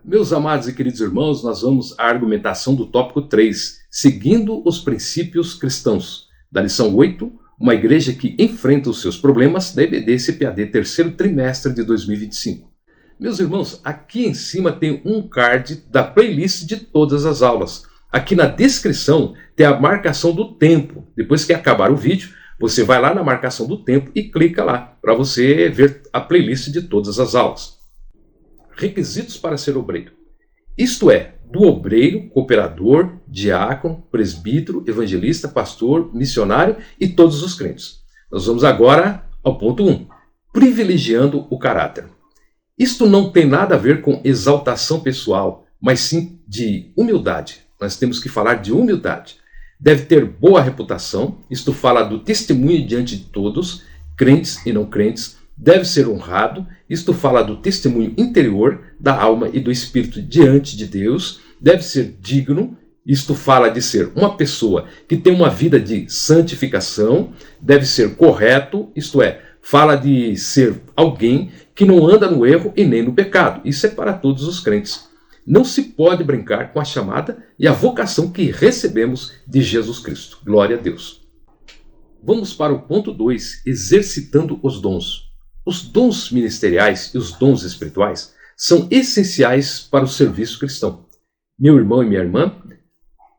Meus amados e queridos irmãos, nós vamos à argumentação do tópico 3, seguindo os princípios cristãos, da lição 8, uma igreja que enfrenta os seus problemas, da EBD CPAD, terceiro trimestre de 2025. Meus irmãos, aqui em cima tem um card da playlist de todas as aulas. Aqui na descrição tem a marcação do tempo. Depois que acabar o vídeo, você vai lá na marcação do tempo e clica lá, para você ver a playlist de todas as aulas. Requisitos para ser obreiro. Isto é, do obreiro, cooperador, diácono, presbítero, evangelista, pastor, missionário e todos os crentes. Nós vamos agora ao ponto 1, privilegiando o caráter. Isto não tem nada a ver com exaltação pessoal, mas sim de humildade. Nós temos que falar de humildade. Deve ter boa reputação, isto fala do testemunho diante de todos, crentes e não crentes. Deve ser honrado, isto fala do testemunho interior, da alma e do espírito diante de Deus. Deve ser digno, isto fala de ser uma pessoa que tem uma vida de santificação. Deve ser correto, isto é, fala de ser alguém que não anda no erro e nem no pecado. Isso é para todos os crentes. Não se pode brincar com a chamada e a vocação que recebemos de Jesus Cristo. Glória a Deus. Vamos para o ponto 2, exercitando os dons. Os dons ministeriais e os dons espirituais são essenciais para o serviço cristão. Meu irmão e minha irmã,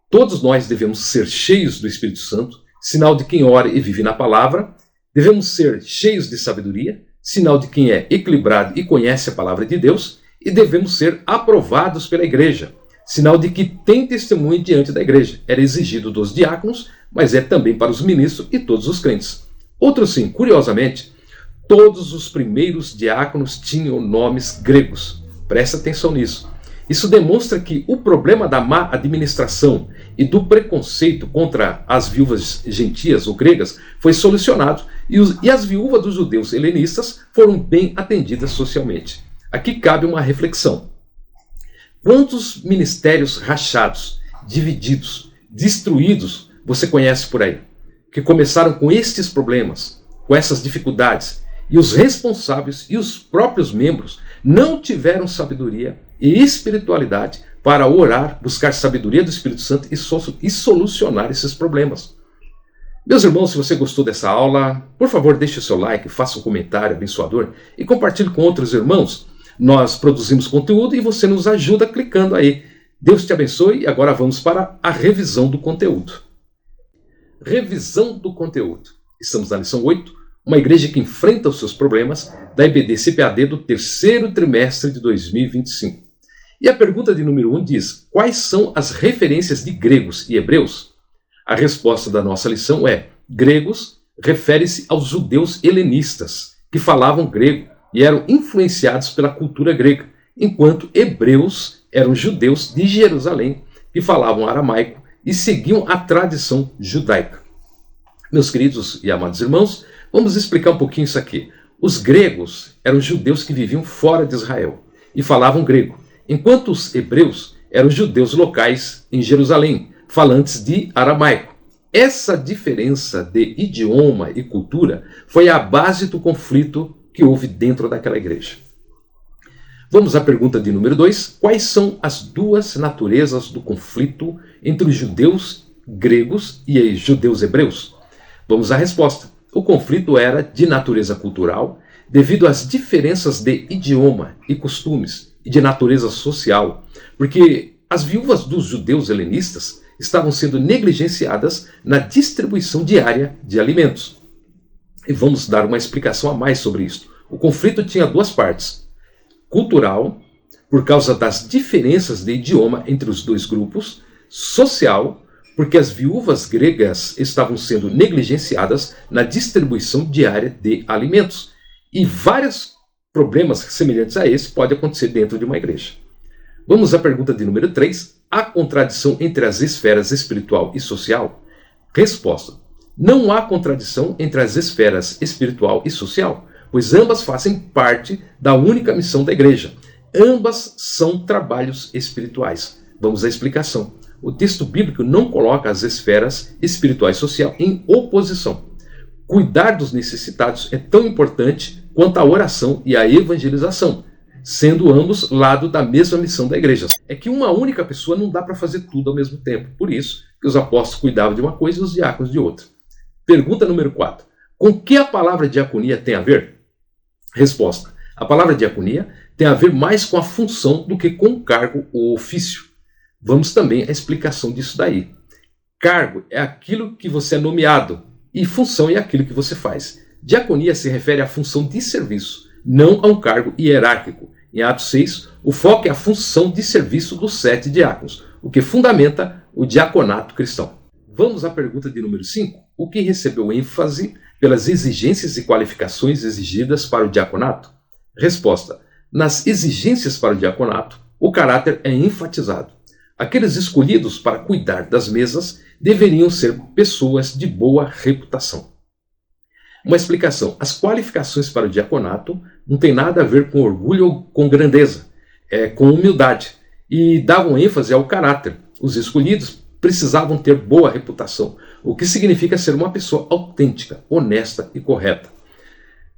todos nós devemos ser cheios do Espírito Santo, sinal de quem ora e vive na palavra. Devemos ser cheios de sabedoria, sinal de quem é equilibrado e conhece a palavra de Deus. E devemos ser aprovados pela igreja, sinal de que tem testemunho diante da igreja. Era exigido dos diáconos, mas é também para os ministros e todos os crentes. Outro sim, curiosamente, todos os primeiros diáconos tinham nomes gregos. Presta atenção nisso. Isso demonstra que o problema da má administração e do preconceito contra as viúvas gentias ou gregas foi solucionado e as viúvas dos judeus helenistas foram bem atendidas socialmente. Aqui cabe uma reflexão. Quantos ministérios rachados, divididos, destruídos você conhece por aí? Que começaram com estes problemas, com essas dificuldades, e os responsáveis e os próprios membros não tiveram sabedoria e espiritualidade para orar, buscar sabedoria do Espírito Santo e solucionar esses problemas. Meus irmãos, se você gostou dessa aula, por favor deixe o seu like, faça um comentário abençoador e compartilhe com outros irmãos. Nós produzimos conteúdo e você nos ajuda clicando aí. Deus te abençoe e agora vamos para a revisão do conteúdo. Revisão do conteúdo. Estamos na lição 8, uma igreja que enfrenta os seus problemas, da EBD CPAD do terceiro trimestre de 2025. E a pergunta de número 1 diz: quais são as referências de gregos e hebreus? A resposta da nossa lição é: gregos refere-se aos judeus helenistas, que falavam grego e eram influenciados pela cultura grega, enquanto hebreus eram judeus de Jerusalém, que falavam aramaico e seguiam a tradição judaica. Meus queridos e amados irmãos, vamos explicar um pouquinho isso aqui. Os gregos eram judeus que viviam fora de Israel e falavam grego, enquanto os hebreus eram judeus locais em Jerusalém, falantes de aramaico. Essa diferença de idioma e cultura foi a base do conflito que houve dentro daquela igreja. Vamos à pergunta de número 2. Quais são as duas naturezas do conflito entre os judeus gregos e os judeus hebreus? Vamos à resposta. O conflito era de natureza cultural, devido às diferenças de idioma e costumes, e de natureza social, porque as viúvas dos judeus helenistas estavam sendo negligenciadas na distribuição diária de alimentos. E vamos dar uma explicação a mais sobre isso. O conflito tinha duas partes. Cultural, por causa das diferenças de idioma entre os dois grupos. Social, porque as viúvas gregas estavam sendo negligenciadas na distribuição diária de alimentos. E vários problemas semelhantes a esse podem acontecer dentro de uma igreja. Vamos à pergunta de número 3. Há contradição entre as esferas espiritual e social? Resposta. Não há contradição entre as esferas espiritual e social, pois ambas fazem parte da única missão da igreja. Ambas são trabalhos espirituais. Vamos à explicação. O texto bíblico não coloca as esferas espiritual e social em oposição. Cuidar dos necessitados é tão importante quanto a oração e a evangelização. sendo ambos lado da mesma missão da igreja. É que uma única pessoa não dá para fazer tudo ao mesmo tempo. Por isso que os apóstolos cuidavam de uma coisa e os diáconos de outra. Pergunta número 4. Com que a palavra diaconia tem a ver? Resposta. A palavra diaconia tem a ver mais com a função do que com o cargo ou ofício. Vamos também à explicação disso daí. Cargo é aquilo que você é nomeado e função é aquilo que você faz. Diaconia se refere à função de serviço, não a um cargo hierárquico. Em Atos 6, o foco é a função de serviço dos 7 diáconos, o que fundamenta o diaconato cristão. Vamos à pergunta de número 5. O que recebeu ênfase pelas exigências e qualificações exigidas para o diaconato? Resposta. Nas exigências para o diaconato, o caráter é enfatizado. Aqueles escolhidos para cuidar das mesas deveriam ser pessoas de boa reputação. Uma explicação. As qualificações para o diaconato não tem nada a ver com orgulho ou com grandeza, é com humildade, e davam ênfase ao caráter. Os escolhidos precisavam ter boa reputação, o que significa ser uma pessoa autêntica, honesta e correta.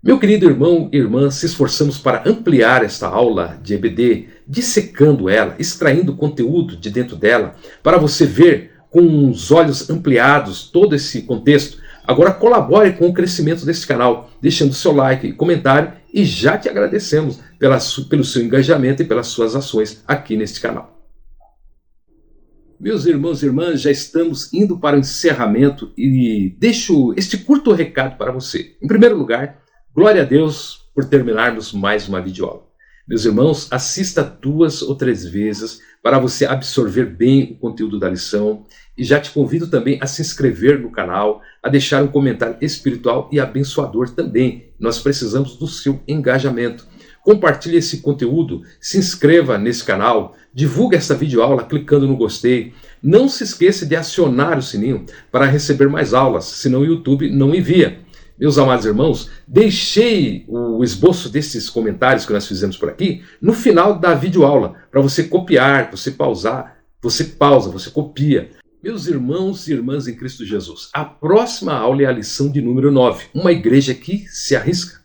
Meu querido irmão e irmã, se esforçamos para ampliar esta aula de EBD, dissecando ela, extraindo conteúdo de dentro dela, para você ver com os olhos ampliados todo esse contexto. Agora colabore com o crescimento desse canal, deixando seu like e comentário, e já te agradecemos pelo seu engajamento e pelas suas ações aqui neste canal. Meus irmãos e irmãs, já estamos indo para o encerramento e deixo este curto recado para você. Em primeiro lugar, glória a Deus por terminarmos mais uma videoaula. Meus irmãos, assista 2 ou 3 vezes para você absorver bem o conteúdo da lição. E já te convido também a se inscrever no canal, a deixar um comentário espiritual e abençoador também. Nós precisamos do seu engajamento. Compartilhe esse conteúdo, se inscreva nesse canal, divulgue esta videoaula clicando no gostei. Não se esqueça de acionar o sininho para receber mais aulas, senão o YouTube não envia. Meus amados irmãos, deixei o esboço desses comentários que nós fizemos por aqui no final da videoaula, para você copiar, você pausar, você pausa, você copia. Meus irmãos e irmãs em Cristo Jesus, a próxima aula é a lição de número 9, uma igreja que se arrisca.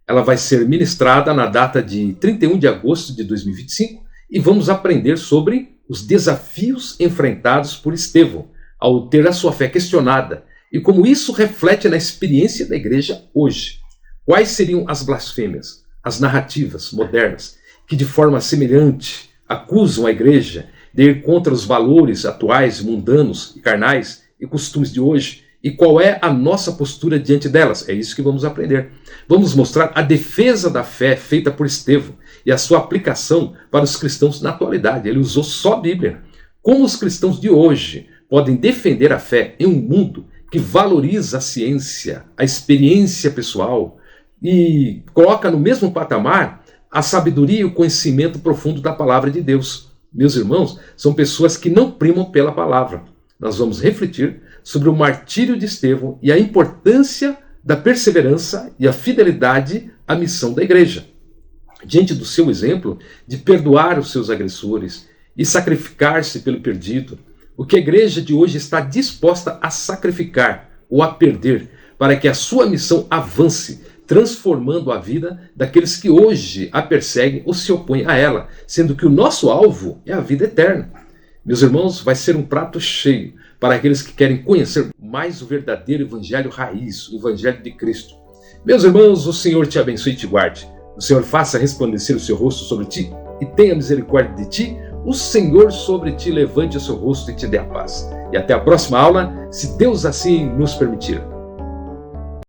Ela vai ser ministrada na data de 31 de agosto de 2025 e vamos aprender sobre os desafios enfrentados por Estevão ao ter a sua fé questionada e como isso reflete na experiência da igreja hoje. Quais seriam as blasfêmias, as narrativas modernas que de forma semelhante acusam a igreja de ir contra os valores atuais, mundanos e carnais e costumes de hoje? E qual é a nossa postura diante delas? É isso que vamos aprender. Vamos mostrar a defesa da fé feita por Estevão e a sua aplicação para os cristãos na atualidade. Ele usou só a Bíblia. Como os cristãos de hoje podem defender a fé em um mundo que valoriza a ciência, a experiência pessoal e coloca no mesmo patamar a sabedoria e o conhecimento profundo da palavra de Deus? Meus irmãos, são pessoas que não primam pela palavra. Nós vamos refletir sobre o martírio de Estevão e a importância da perseverança e a fidelidade à missão da igreja. Diante do seu exemplo de perdoar os seus agressores e sacrificar-se pelo perdido, o que a igreja de hoje está disposta a sacrificar ou a perder para que a sua missão avance, transformando a vida daqueles que hoje a perseguem ou se opõem a ela, sendo que o nosso alvo é a vida eterna. Meus irmãos, vai ser um prato cheio para aqueles que querem conhecer mais o verdadeiro evangelho raiz, o evangelho de Cristo. Meus irmãos, o Senhor te abençoe e te guarde. O Senhor faça resplandecer o seu rosto sobre ti e tenha misericórdia de ti. O Senhor sobre ti levante o seu rosto e te dê a paz. E até a próxima aula, se Deus assim nos permitir.